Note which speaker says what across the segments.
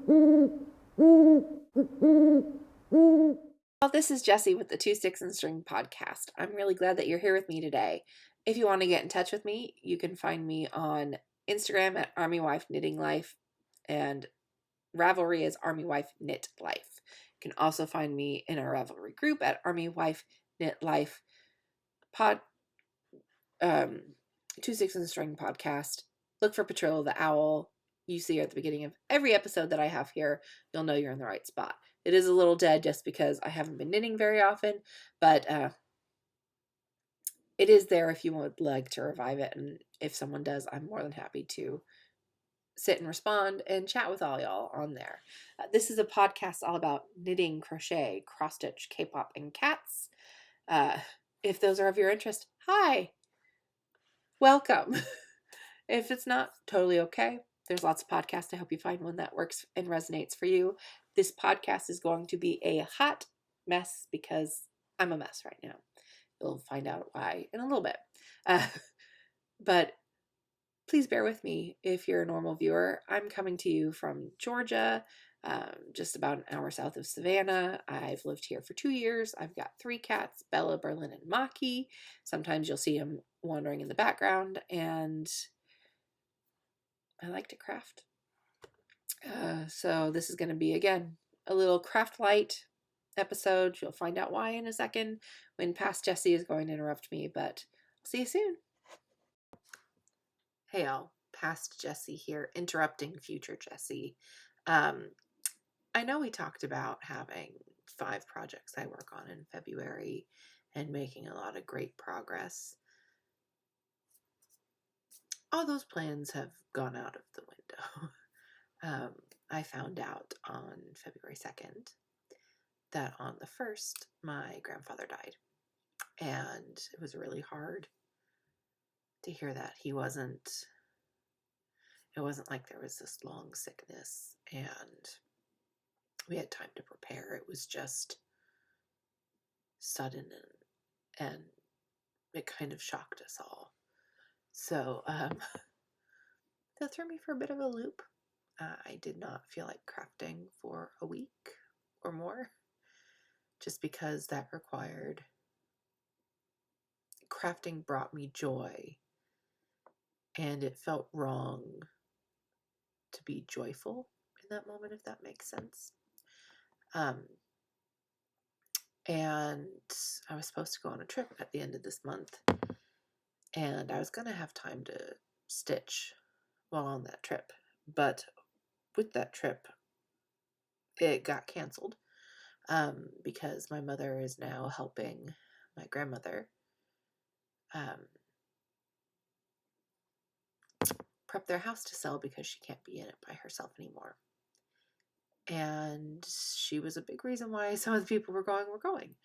Speaker 1: Well, this is Jessie with the Two Sticks and String podcast. I'm really glad that you're here with me today. If you want to get in touch with me, you can find me on Instagram at Army Wife Knitting Life, and Ravelry is Army Wife Knit Life. You can also find me in our Ravelry group at Army Wife Knit Life Pod Two Sticks and String podcast. Look for Patrilla the Owl. You see her at the beginning of every episode that I have here. You'll know you're in the right spot. It is a little dead just because I haven't been knitting very often, but it is there if you would like to revive it. And if someone does, I'm more than happy to sit and respond and chat with all y'all on there. This is a podcast all about knitting, crochet, cross stitch, Kpop, and cats. If those are of your interest, hi, welcome. If it's not, totally okay. There's lots of podcasts to help you find one that works and resonates for you. This podcast is going to be a hot mess because I'm a mess right now. You'll find out why in a little bit. But please bear with me if you're a normal viewer. I'm coming to you from Georgia, just about an hour south of Savannah. I've lived here for 2 years. I've got 3 cats, Bella, Berlin, and Maki. Sometimes you'll see them wandering in the background, and I like to craft. So this is going to be, again, a little craft light episode. You'll find out why in a second when past Jessie is going to interrupt me, but I'll see you soon. Hey y'all, past Jessie here, interrupting future Jessie. I know we talked about having 5 projects I work on in February and making a lot of great progress. All those plans have gone out of the window. I found out on February 2nd that on the 1st, my grandfather died. And it was really hard to hear that. It wasn't like there was this long sickness and we had time to prepare. It was just sudden and it kind of shocked us all. So that threw me for a bit of a loop. I did not feel like crafting for a week or more, just because that required crafting brought me joy, and it felt wrong to be joyful in that moment, if that makes sense. And I was supposed to go on a trip at the end of this month, and I was going to have time to stitch while on that trip, but with that trip, it got canceled because my mother is now helping my grandmother prep their house to sell because she can't be in it by herself anymore. And she was a big reason why some of the people were going.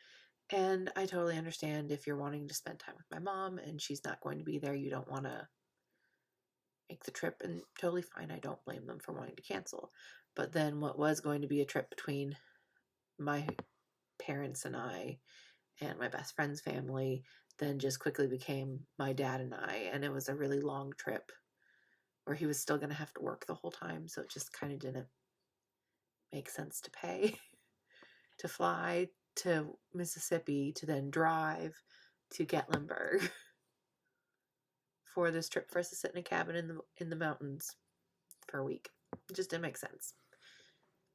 Speaker 1: And I totally understand if you're wanting to spend time with my mom and she's not going to be there, you don't want to make the trip, and totally fine. I don't blame them for wanting to cancel. But then what was going to be a trip between my parents and I and my best friend's family then just quickly became my dad and I, and it was a really long trip where he was still going to have to work the whole time, so it just kind of didn't make sense to pay to fly to Mississippi to then drive to Gatlinburg for this trip for us to sit in a cabin in the mountains for a week. It just didn't make sense.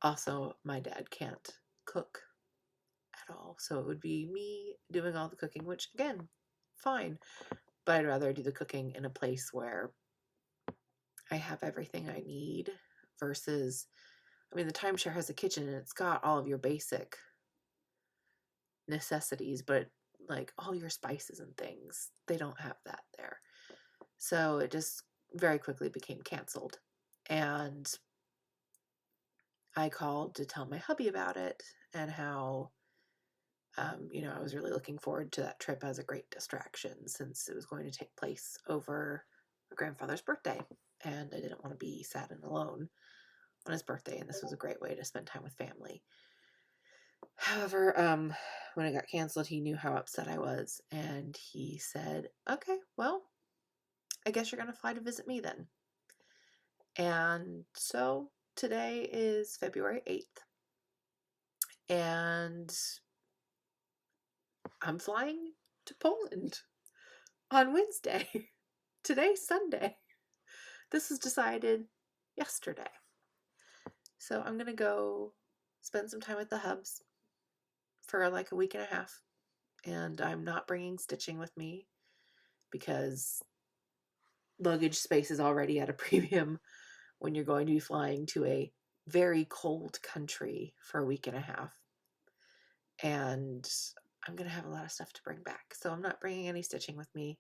Speaker 1: Also, my dad can't cook at all, so it would be me doing all the cooking, which again, fine, but I'd rather do the cooking in a place where I have everything I need versus, I mean, the timeshare has a kitchen and it's got all of your basic necessities, but like all your spices and things, they don't have that there. So it just very quickly became canceled. And I called to tell my hubby about it and how, I was really looking forward to that trip as a great distraction since it was going to take place over my grandfather's birthday. And I didn't want to be sad and alone on his birthday, and this was a great way to spend time with family. However, when it got canceled, he knew how upset I was, and he said, okay, well, I guess you're going to fly to visit me then. And so today is February 8th, and I'm flying to Poland on Wednesday. Today's Sunday. This was decided yesterday. So I'm going to go spend some time with the hubs for like a week and a half. And I'm not bringing stitching with me because luggage space is already at a premium when you're going to be flying to a very cold country for a week and a half. And I'm going to have a lot of stuff to bring back. So I'm not bringing any stitching with me.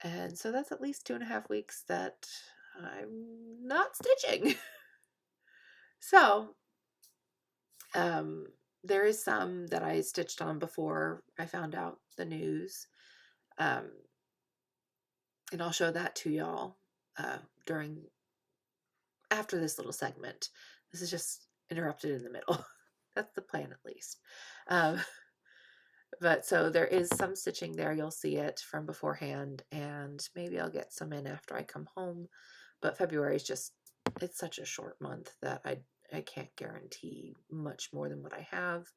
Speaker 1: And so that's at least 2.5 weeks that I'm not stitching. So, there is some that I stitched on before I found out the news. And I'll show that to y'all after this little segment. This is just interrupted in the middle. That's the plan, at least. But so there is some stitching there. You'll see it from beforehand, and maybe I'll get some in after I come home. But February is just, it's such a short month that I can't guarantee much more than what I have.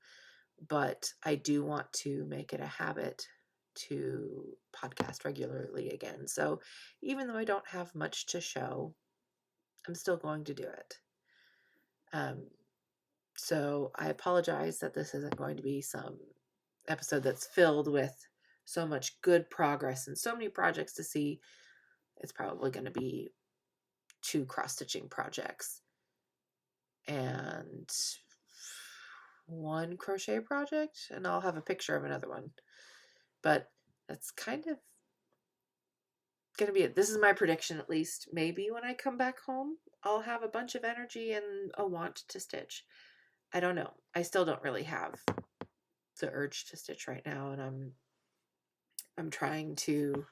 Speaker 1: But I do want to make it a habit to podcast regularly again. So even though I don't have much to show, I'm still going to do it. So I apologize that this isn't going to be some episode that's filled with so much good progress and so many projects to see. It's probably going to be 2 cross-stitching projects and 1 crochet project, and I'll have a picture of another one. But that's kind of going to be it. This is my prediction, at least. Maybe when I come back home, I'll have a bunch of energy and a want to stitch. I don't know. I still don't really have the urge to stitch right now, and I'm trying to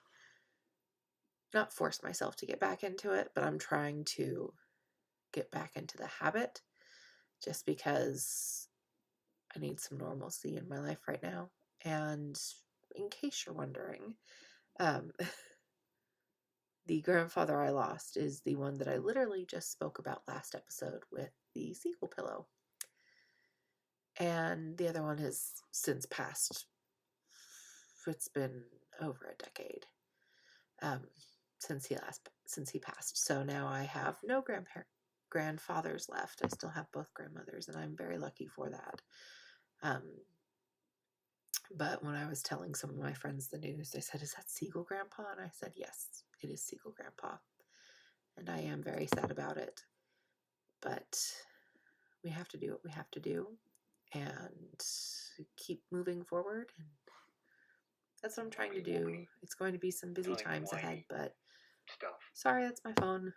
Speaker 1: not force myself to get back into it, but I'm trying to get back into the habit just because I need some normalcy in my life right now. And in case you're wondering, the grandfather I lost is the one that I literally just spoke about last episode with the Seagull pillow. And the other one has since passed. It's been over a decade since he passed. So now I have no grandfathers left. I still have both grandmothers, and I'm very lucky for that. But when I was telling some of my friends the news, they said, "Is that Seagull Grandpa?" And I said, "Yes, it is Seagull Grandpa." And I am very sad about it. But we have to do what we have to do and keep moving forward. And that's what I'm trying to do. It's going to be some busy times ahead, but sorry, that's my phone.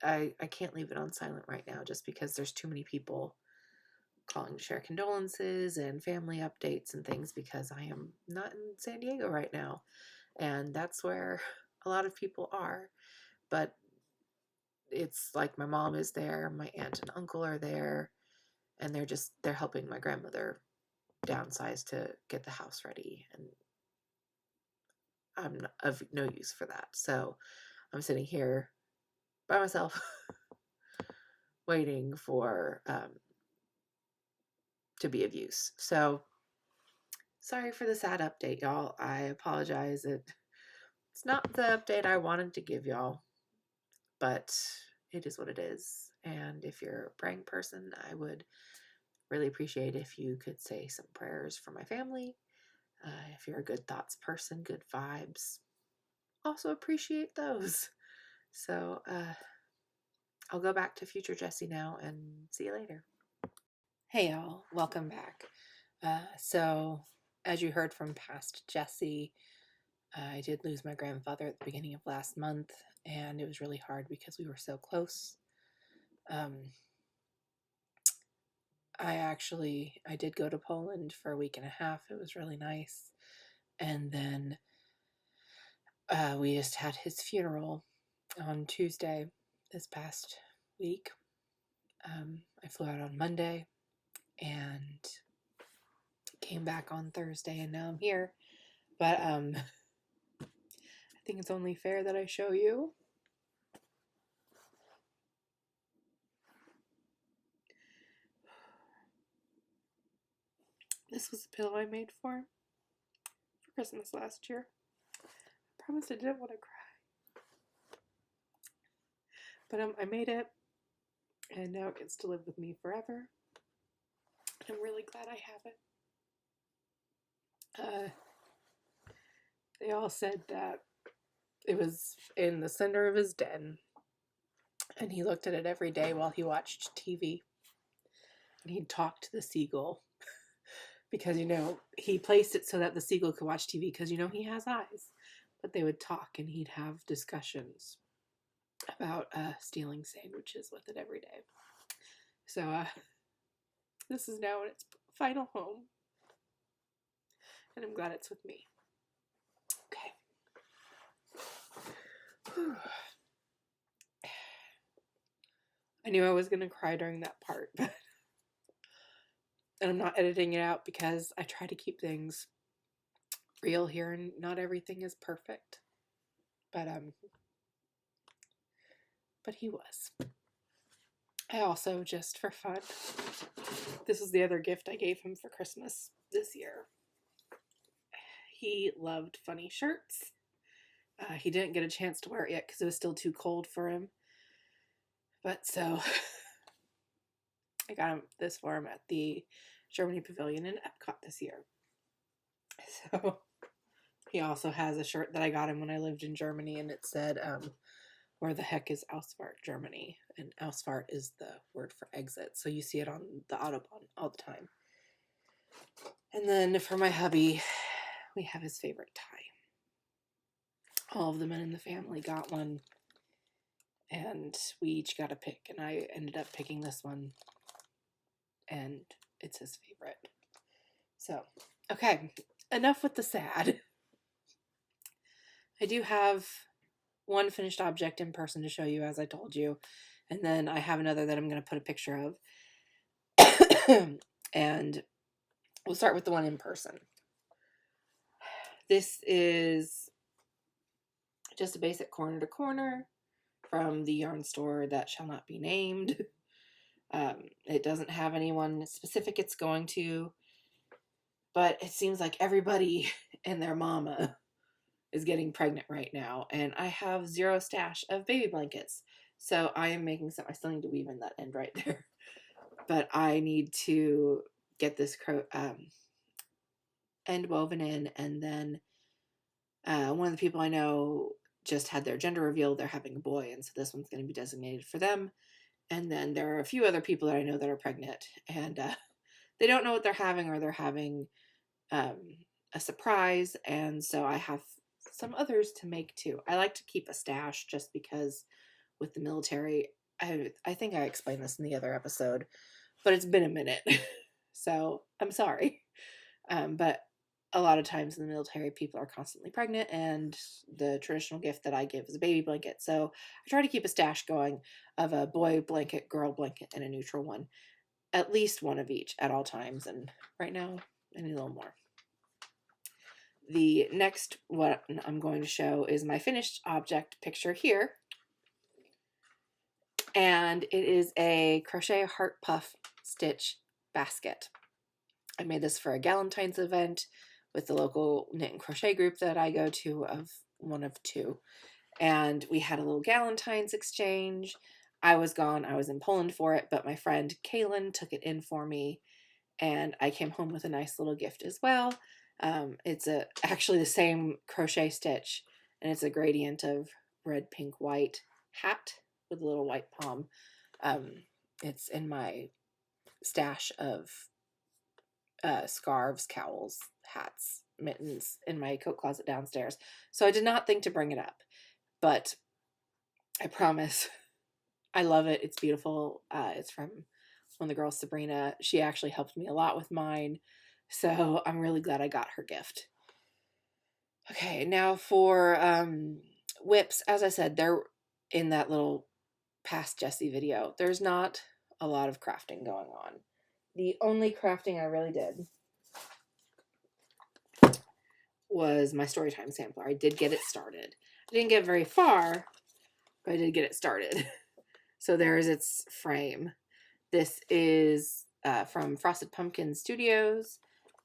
Speaker 1: I can't leave it on silent right now just because there's too many people calling to share condolences and family updates and things, because I am not in San Diego right now. And that's where a lot of people are. But it's like my mom is there, my aunt and uncle are there, and they're helping my grandmother downsize to get the house ready. And I'm of no use for that. So I'm sitting here by myself waiting for to be of use. So sorry for the sad update, y'all. I apologize. It's not the update I wanted to give y'all, but it is what it is. And if you're a praying person, I would really appreciate if you could say some prayers for my family. If you're a good thoughts person, good vibes, also appreciate those. So I'll go back to future Jessie now and see you later. Hey y'all, welcome back. So as you heard from past Jessie, I did lose my grandfather at the beginning of last month, and it was really hard because we were so close. I did go to Poland for a week and a half. It was really nice. And then we just had his funeral on Tuesday this past week. I flew out on Monday and came back on Thursday, and now I'm here. But I think it's only fair that I show you This was the pillow I made for Christmas last year. I promised I didn't want to cry. But I made it, and now it gets to live with me forever. I'm really glad I have it. They all said that it was in the center of his den, and he looked at it every day while he watched TV. And he'd talk to the seagull because, he placed it so that the seagull could watch TV because, he has eyes. But they would talk, and he'd have discussions about stealing sandwiches with it every day. So this is now in its final home, and I'm glad it's with me. Okay. I knew I was going to cry during that part, and I'm not editing it out because I try to keep things real here, and not everything is perfect. But he was. I also, just for fun, this is the other gift I gave him for Christmas this year. He loved funny shirts. He didn't get a chance to wear it yet because it was still too cold for him. But so I got this for him at the Germany Pavilion in Epcot this year. So he also has a shirt that I got him when I lived in Germany, and it said, where the heck is Ausfahrt, Germany? And Ausfahrt is the word for exit. So you see it on the Autobahn all the time. And then for my hubby, we have his favorite tie. All of the men in the family got one, and we each got a pick, and I ended up picking this one, and it's his favorite. So, okay, enough with the sad. I do have one finished object in person to show you, as I told you, and then I have another that I'm going to put a picture of. And we'll start with the one in person. This is just a basic corner to corner from the yarn store that shall not be named. It doesn't have anyone specific it's going to, but it seems like everybody and their mama is getting pregnant right now, and I have zero stash of baby blankets, so I am making some. I still need to weave in that end right there, but I need to get this end woven in, and then one of the people I know just had their gender reveal. They're having a boy, and so this one's going to be designated for them. And then there are a few other people that I know that are pregnant, and they don't know what they're having, or they're having a surprise, and so I have some others to make too. I like to keep a stash just because with the military, I think I explained this in the other episode, but it's been a minute, so I'm sorry. But a lot of times in the military, people are constantly pregnant, and the traditional gift that I give is a baby blanket. So I try to keep a stash going of a boy blanket, girl blanket, and a neutral one. At least one of each at all times, and right now I need a little more. The next what I'm going to show is my finished object picture here. And it is a crochet heart puff stitch basket. I made this for a Galentine's event with the local knit and crochet group that I go to, of one of two. And we had a little Galentine's exchange. I was gone. I was in Poland for it, but my friend Kaylin took it in for me, and I came home with a nice little gift as well. It's actually the same crochet stitch, and it's a gradient of red, pink, white hat with a little white palm. It's in my stash of scarves, cowls, hats, mittens in my coat closet downstairs. So I did not think to bring it up, but I promise I love it. It's beautiful. It's from one of the girls, Sabrina. She actually helped me a lot with mine, so I'm really glad I got her gift. Okay, now for whips. As I said, they're in that little past Jessie video. There's not a lot of crafting going on. The only crafting I really did was my Storytime sampler. I did get it started. I didn't get very far, but I did get it started. So there is its frame. This is from Frosted Pumpkin Studios,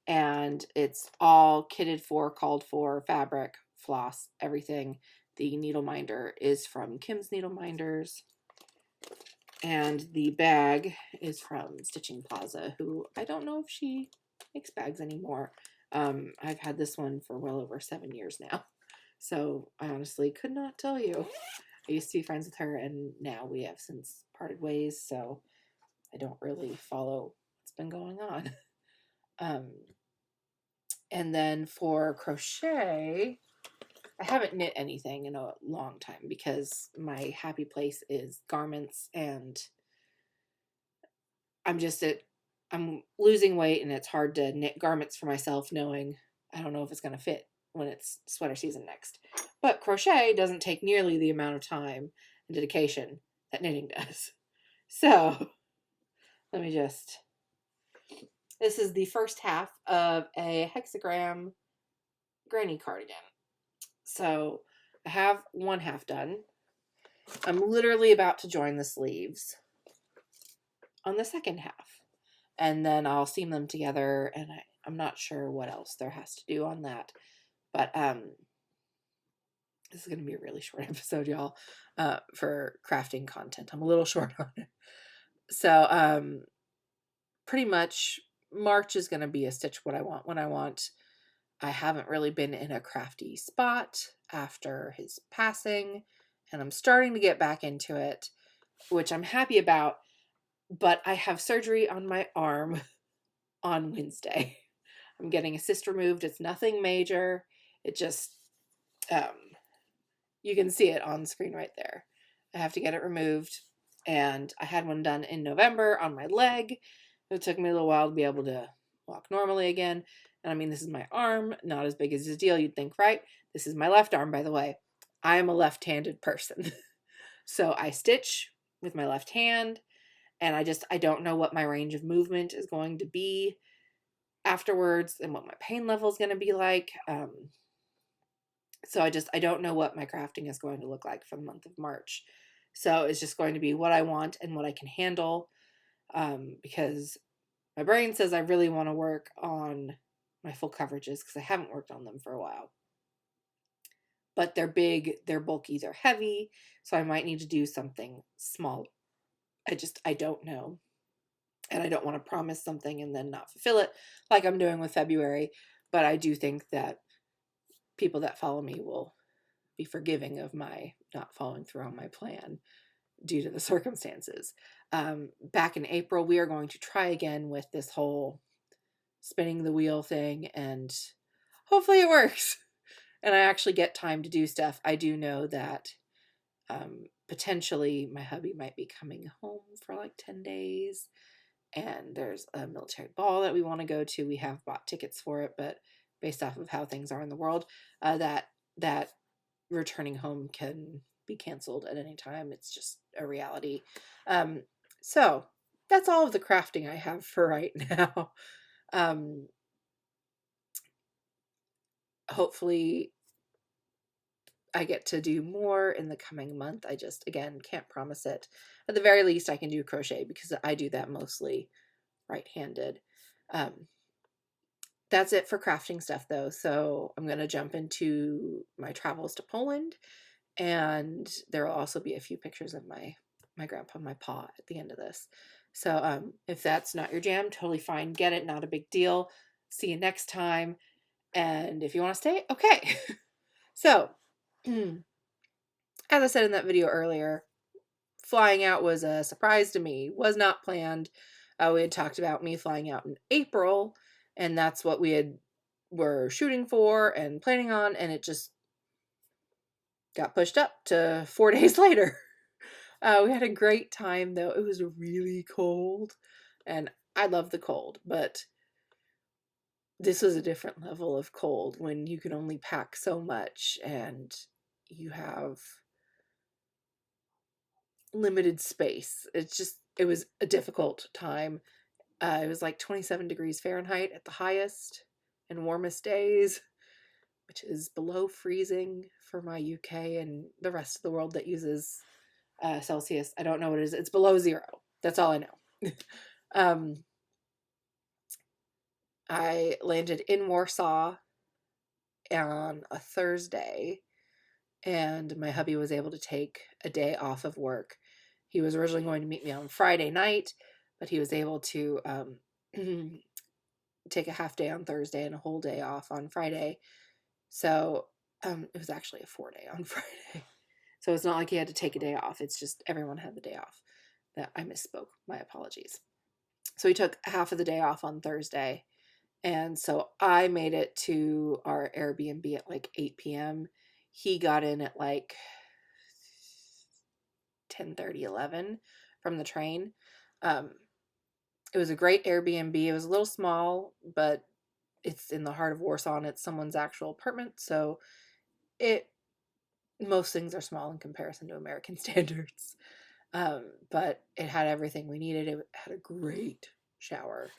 Speaker 1: and it's all kitted for, called for, fabric, floss, everything. The needle minder is from Kim's Needle Minders, and the bag is from Stitching Plaza, who I don't know if she makes bags anymore. I've had this one for well over 7 years now, so I honestly could not tell you. I used to be friends with her, and now we have since parted ways, so I don't really follow what's been going on. And then for crochet, I haven't knit anything in a long time because my happy place is garments, and I'm losing weight, and it's hard to knit garments for myself knowing I don't know if it's going to fit when it's sweater season next. But crochet doesn't take nearly the amount of time and dedication that knitting does. So this is the first half of a hexagram granny cardigan. So I have one half done. I'm literally about to join the sleeves on the second half, and then I'll seam them together, and I'm not sure what else there has to do on that, but this is going to be a really short episode, y'all, for crafting content. I'm a little short on it. So pretty much March is going to be a stitch what I want when I want. I haven't really been in a crafty spot after his passing, and I'm starting to get back into it, which I'm happy about, but I have surgery on my arm on Wednesday. I'm getting a cyst removed. It's nothing major. It just, you can see it on screen right there. I have to get it removed, and I had one done in November on my leg. It took me a little while to be able to walk normally again. And I mean, this is my arm, not as big as a deal, you'd think, right? This is my left arm, by the way. I am a left-handed person. So I stitch with my left hand, and I don't know what my range of movement is going to be afterwards and what my pain level is going to be like. So I don't know what my crafting is going to look like for the month of March. So it's just going to be what I want and what I can handle, because my brain says I really want to work on my full coverages because I haven't worked on them for a while. But they're big, they're bulky, they're heavy, so I might need to do something small. I don't know. And I don't want to promise something and then not fulfill it like I'm doing with February. But I do think that people that follow me will be forgiving of my not following through on my plan due to the circumstances. Back in April, we are going to try again with this whole spinning the wheel thing, and hopefully it works. And I actually get time to do stuff. I do know that potentially my hubby might be coming home for like 10 days. And there's a military ball that we want to go to. We have bought tickets for it, but based off of how things are in the world, that returning home can be canceled at any time. It's just a reality. So that's all of the crafting I have for right now. Hopefully I get to do more in the coming month. I just, again, can't promise it. At the very least, I can do crochet because I do that mostly right-handed. That's it for crafting stuff, though. So I'm going to jump into my travels to Poland, and there will also be a few pictures of my grandpa and my paw at the end of this. So if that's not your jam, totally fine. Get it. Not a big deal. See you next time. And if you want to stay, okay. So, as I said in that video earlier, flying out was a surprise to me. Was not planned. We had talked about me flying out in April, and that's what were shooting for and planning on, and it just got pushed up to 4 days later. We had a great time, though. It was really cold, and I love the cold, but this was a different level of cold when you can only pack so much and you have limited space. It was a difficult time. It was like 27 degrees Fahrenheit at the highest and warmest days, which is below freezing for my UK and the rest of the world that uses Celsius. I don't know what it is. It's below zero. That's all I know. I landed in Warsaw on a Thursday, and my hubby was able to take a day off of work. He was originally going to meet me on Friday night, but he was able to take a half day on Thursday and a whole day off on Friday. So it was actually a 4-day on Friday. So it's not like he had to take a day off. It's just everyone had the day off. That I misspoke. My apologies. So he took half of the day off on Thursday. And so I made it to our Airbnb at like 8 p.m. He got in at like 10:30, 11 from the train. It was a great Airbnb. It was a little small, but it's in the heart of Warsaw and it's someone's actual apartment. So most things are small in comparison to American standards. But it had everything we needed. It had a great shower,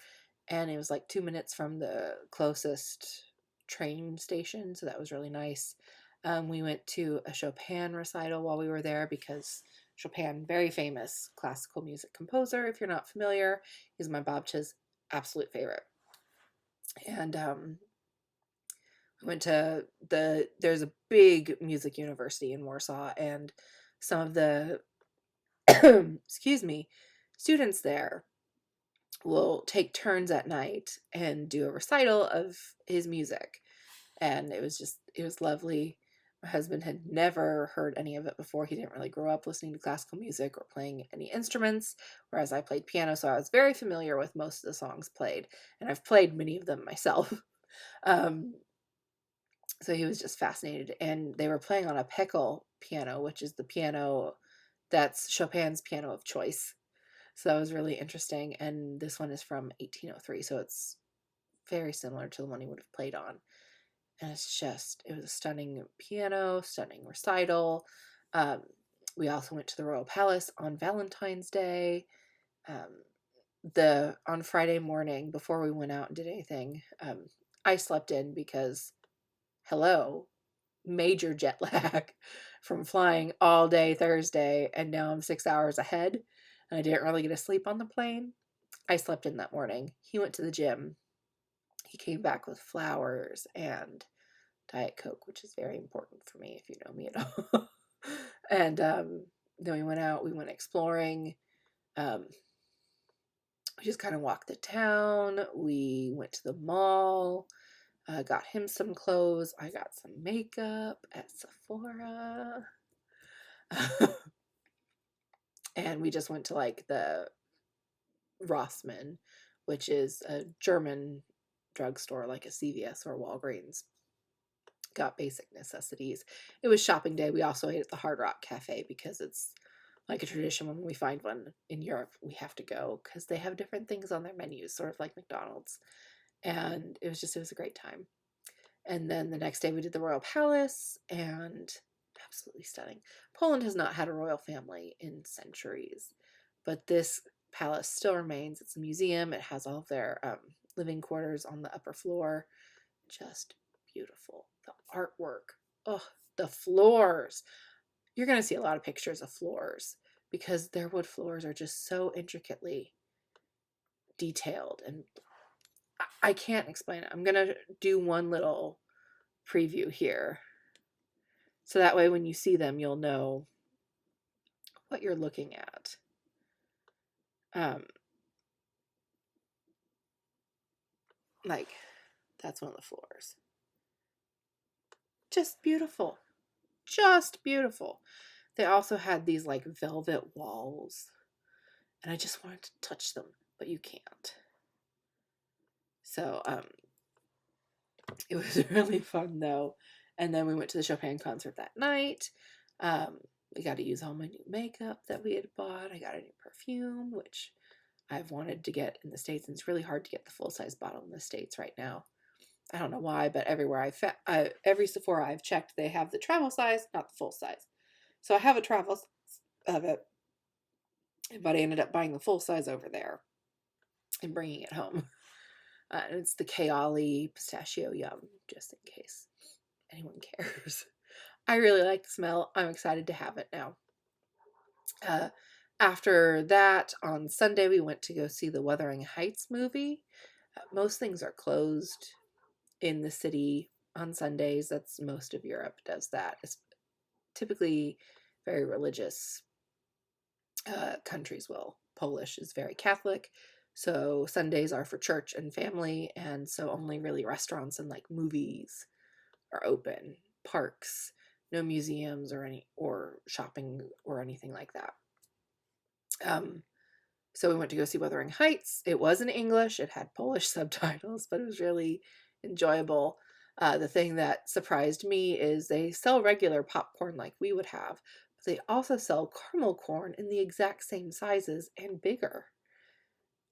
Speaker 1: and it was like 2 minutes from the closest train station, so that was really nice. We went to a Chopin recital while we were there because Chopin, very famous classical music composer. If you're not familiar, he's my Babcha's absolute favorite. And we went to there's a big music university in Warsaw, and some of the excuse me, students there will take turns at night and do a recital of his music. And it was lovely. My husband had never heard any of it before. He didn't really grow up listening to classical music or playing any instruments, whereas I played piano, so I was very familiar with most of the songs played, and I've played many of them myself. So he was just fascinated, and they were playing on a Peckel piano, which is the piano that's Chopin's piano of choice. So that was really interesting, and this one is from 1803, so it's very similar to the one he would have played on. And it was a stunning piano, stunning recital. We also went to the Royal Palace on Valentine's Day. On Friday morning, before we went out and did anything, I slept in because, hello, major jet lag from flying all day Thursday, and now I'm 6 hours ahead, and I didn't really get to sleep on the plane. I slept in that morning. He went to the gym. He came back with flowers and Diet Coke, which is very important for me if you know me at all. And then we went out. We went exploring. We just kind of walked the town. We went to the mall. Got him some clothes. I got some makeup at Sephora. And we just went to like the Rossmann, which is a German drugstore like a CVS or Walgreens. Got basic necessities. It was shopping day. We also ate at the Hard Rock Cafe because it's like a tradition. When we find one in Europe, we have to go because they have different things on their menus, sort of like McDonald's. And it was a great time. And then the next day we did the Royal Palace, and absolutely stunning. Poland has not had a royal family in centuries, but this palace still remains. It's a museum. It has all of their living quarters on the upper floor. Just beautiful. The artwork. Oh, the floors. You're going to see a lot of pictures of floors because their wood floors are just so intricately detailed, and I can't explain it. I'm going to do one little preview here, so that way when you see them, you'll know what you're looking at. Like, that's one of the floors. Just beautiful. Just beautiful. They also had these like velvet walls, and I just wanted to touch them, but you can't. So, it was really fun though. And then we went to the Chopin concert that night. We got to use all my new makeup that we had bought. I got a new perfume, which I've wanted to get in the States, and it's really hard to get the full-size bottle in the States right now. I don't know why, but everywhere every Sephora I've checked, they have the travel size, not the full size. So I have a travel size of it, but I ended up buying the full size over there and bringing it home. And it's the Kayali Pistachio Yum, just in case anyone cares. I really like the smell. I'm excited to have it now. After that, on Sunday, we went to go see the Wuthering Heights movie. Most things are closed in the city on Sundays. That's most of Europe does that. It's typically very religious countries will. Polish is very Catholic, so Sundays are for church and family, and so only really restaurants and like movies are open. Parks, no museums or shopping or anything like that. So we went to go see Wuthering Heights. It was in English. It had Polish subtitles, but it was really enjoyable. The thing that surprised me is they sell regular popcorn like we would have, but they also sell caramel corn in the exact same sizes and bigger.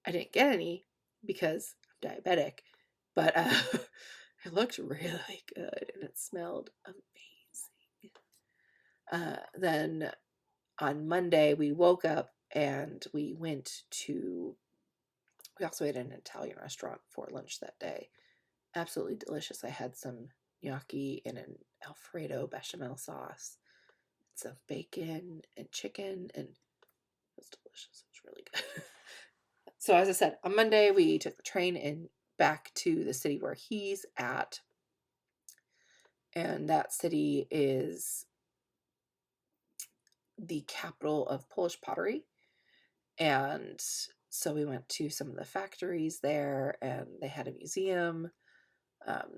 Speaker 1: I didn't get any because I'm diabetic, but it looked really good and it smelled amazing. Then on Monday, we woke up and we also ate at an Italian restaurant for lunch that day. Absolutely delicious. I had some gnocchi in an Alfredo bechamel sauce, some bacon and chicken, and it was delicious. It was really good. So as I said, on Monday, we took the train back to the city where he's at. And that city is the capital of Polish pottery. And so we went to some of the factories there, and they had a museum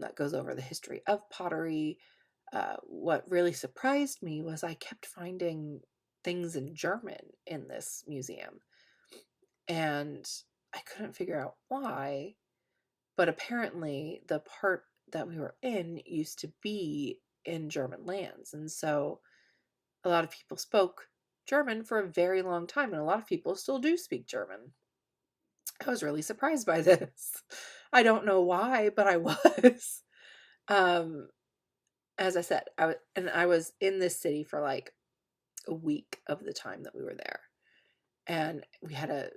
Speaker 1: that goes over the history of pottery. What really surprised me was I kept finding things in German in this museum, and I couldn't figure out why, but apparently the part that we were in used to be in German lands, and so a lot of people spoke German for a very long time, and a lot of people still do speak German. I was really surprised by this. I don't know why, but I was. As I said, I was in this city for like a week of the time that we were there. And we had a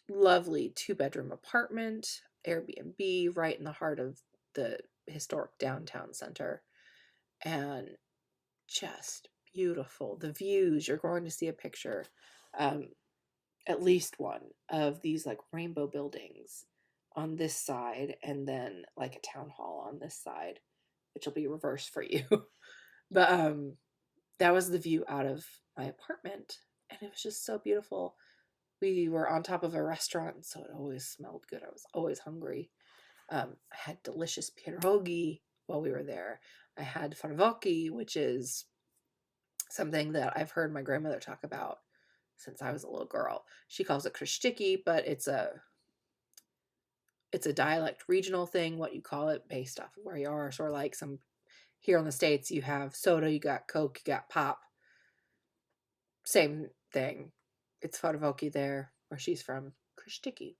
Speaker 1: lovely 2-bedroom apartment, Airbnb, right in the heart of the historic downtown center. And just beautiful. The views, you're going to see a picture, at least one of these like rainbow buildings on this side, and then like a town hall on this side, which will be reversed for you. But that was the view out of my apartment, and it was just so beautiful. We were on top of a restaurant, so it always smelled good. I was always hungry. I had delicious pierogi while we were there. I had farwoki, which is something that I've heard my grandmother talk about since I was a little girl. She calls it krzysztoki, but it's a dialect regional thing, what you call it, based off of where you are. Sort of like some here in the States, you have soda, you got Coke, you got pop. Same thing. It's farwoki there, where she's from, krzysztoki.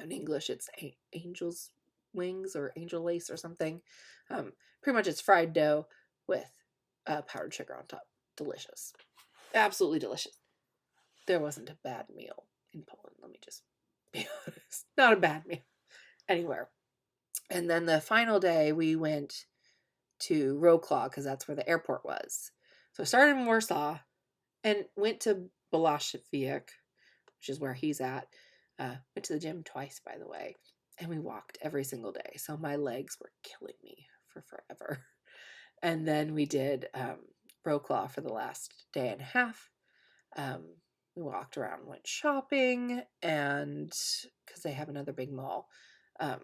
Speaker 1: In English, it's angel's wings or angel lace or something. Pretty much it's fried dough with powdered sugar on top. Delicious. Absolutely delicious. There wasn't a bad meal in Poland, let me just be honest. Not a bad meal anywhere. And then the final day, we went to Wrocław, because that's where the airport was. So I started in Warsaw and went to Błaszczyk, which is where he's at. Went to the gym twice, by the way, and we walked every single day. So my legs were killing me for forever. And then we did Wrocław for the last day and a half. We walked around, went shopping, and because they have another big mall. And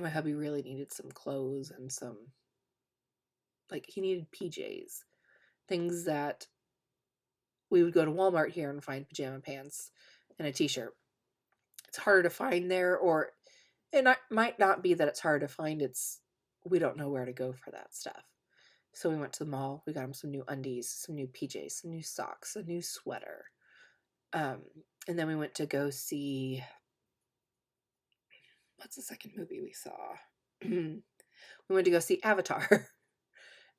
Speaker 1: my hubby really needed some clothes and some, like, he needed PJs. Things that we would go to Walmart here and find pajama pants and a t-shirt. It's harder to find there, or it might not be that it's hard to find, we don't know where to go for that stuff. So we went to the mall, we got him some new undies, some new PJs, some new socks, a new sweater. And then we went to go see, what's the second movie we saw? We went to go see Avatar.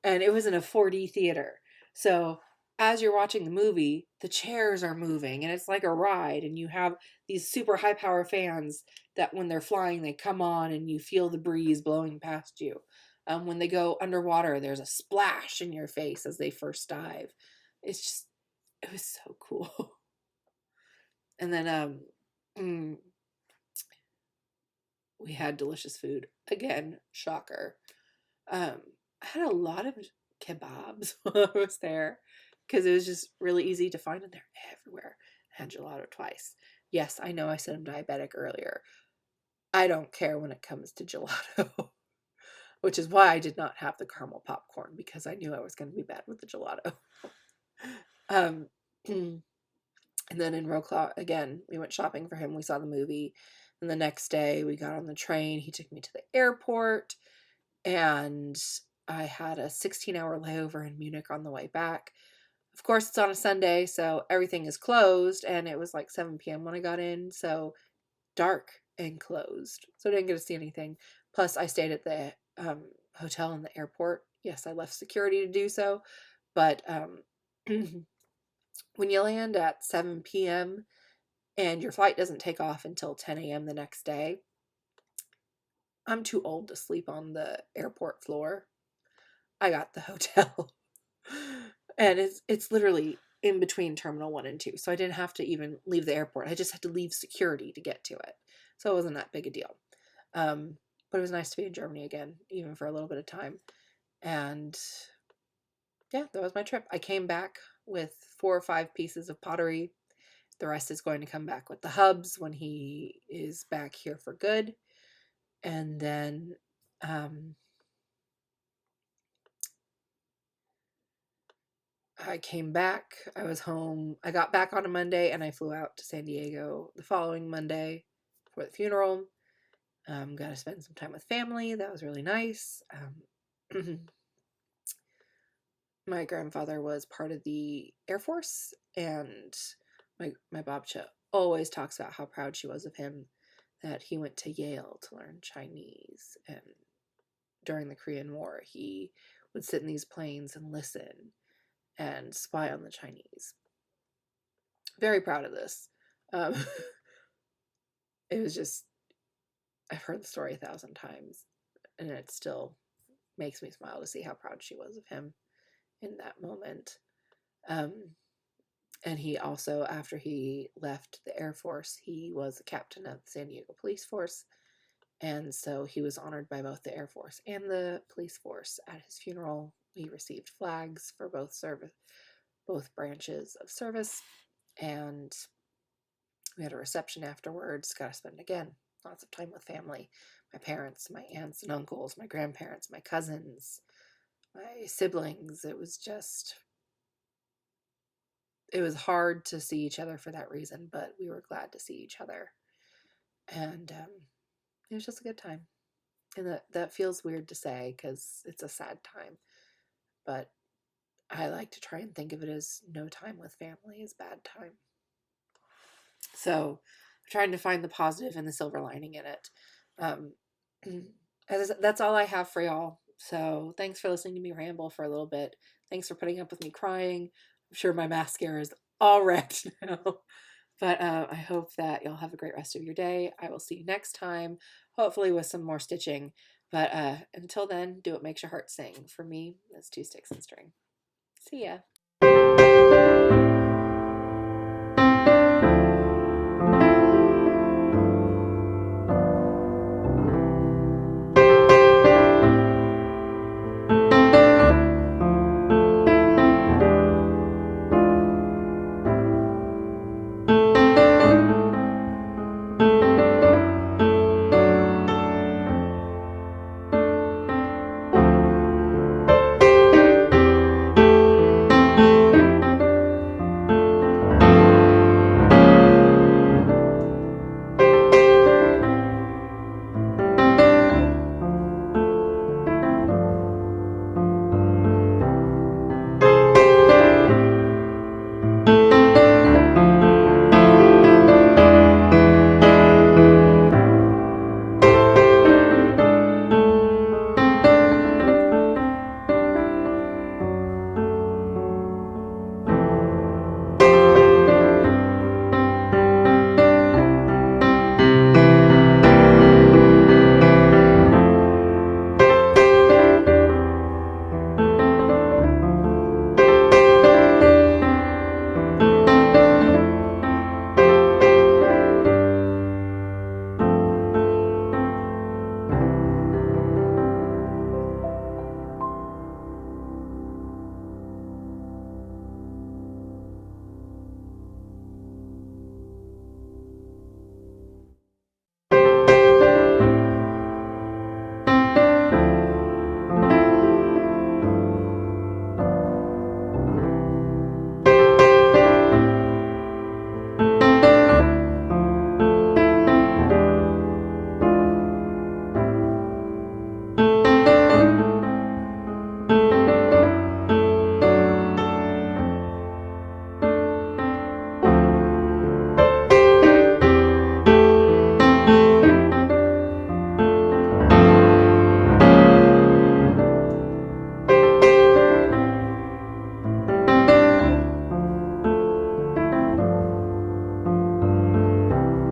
Speaker 1: And it was in a 4D theater. So as you're watching the movie, the chairs are moving and it's like a ride, and you have these super high power fans that when they're flying, they come on and you feel the breeze blowing past you. When they go underwater, there's a splash in your face as they first dive. It was so cool. And then we had delicious food. Again, shocker. I had a lot of kebabs while I was there because it was just really easy to find, and they're everywhere. I had gelato twice. Yes, I know I said I'm diabetic earlier. I don't care when it comes to gelato, which is why I did not have the caramel popcorn, because I knew I was going to be bad with the gelato. Um, and then in Roclaw, again, we went shopping for him. We saw the movie. And the next day we got on the train. He took me to the airport, and I had a 16-hour layover in Munich on the way back. Of course, it's on a Sunday, so everything is closed, and it was like 7 p.m. when I got in, so dark and closed. So I didn't get to see anything. Plus, I stayed at the hotel in the airport. Yes, I left security to do so, but when you land at 7 p.m. and your flight doesn't take off until 10 a.m. the next day, I'm too old to sleep on the airport floor. I got the hotel. And it's literally in between Terminal 1 and 2. So I didn't have to even leave the airport. I just had to leave security to get to it. So it wasn't that big a deal. But it was nice to be in Germany again, even for a little bit of time. And yeah, that was my trip. I came back with 4 or 5 pieces of pottery. The rest is going to come back with the hubs when he is back here for good. And then I came back. I was home. I got back on a Monday, and I flew out to San Diego the following Monday for the funeral. Got to spend some time with family. That was really nice. My grandfather was part of the Air Force, and my babcha always talks about how proud she was of him, that he went to Yale to learn Chinese, and during the Korean War, he would sit in these planes and listen and spy on the Chinese. Very proud of this. It was just, I've heard the story 1,000 times, and it still makes me smile to see how proud she was of him in that moment. And he also, after he left the Air Force, he was the captain of the San Diego Police Force, and so he was honored by both the Air Force and the police force. At his funeral, he received flags for both branches of service, and we had a reception afterwards. Got to spend, again, lots of time with family. My parents, my aunts and uncles, my grandparents, my cousins, my siblings. It was hard to see each other for that reason, but we were glad to see each other. And it was just a good time. And that feels weird to say because it's a sad time. But I like to try and think of it as no time with family is bad time. So I'm trying to find the positive and the silver lining in it. That's all I have for y'all. So thanks for listening to me ramble for a little bit. Thanks for putting up with me crying. I'm sure my mascara is all wrecked now. But I hope that y'all have a great rest of your day. I will see you next time, hopefully with some more stitching. But until then, do what makes your heart sing. For me, that's 2 sticks and string. See ya.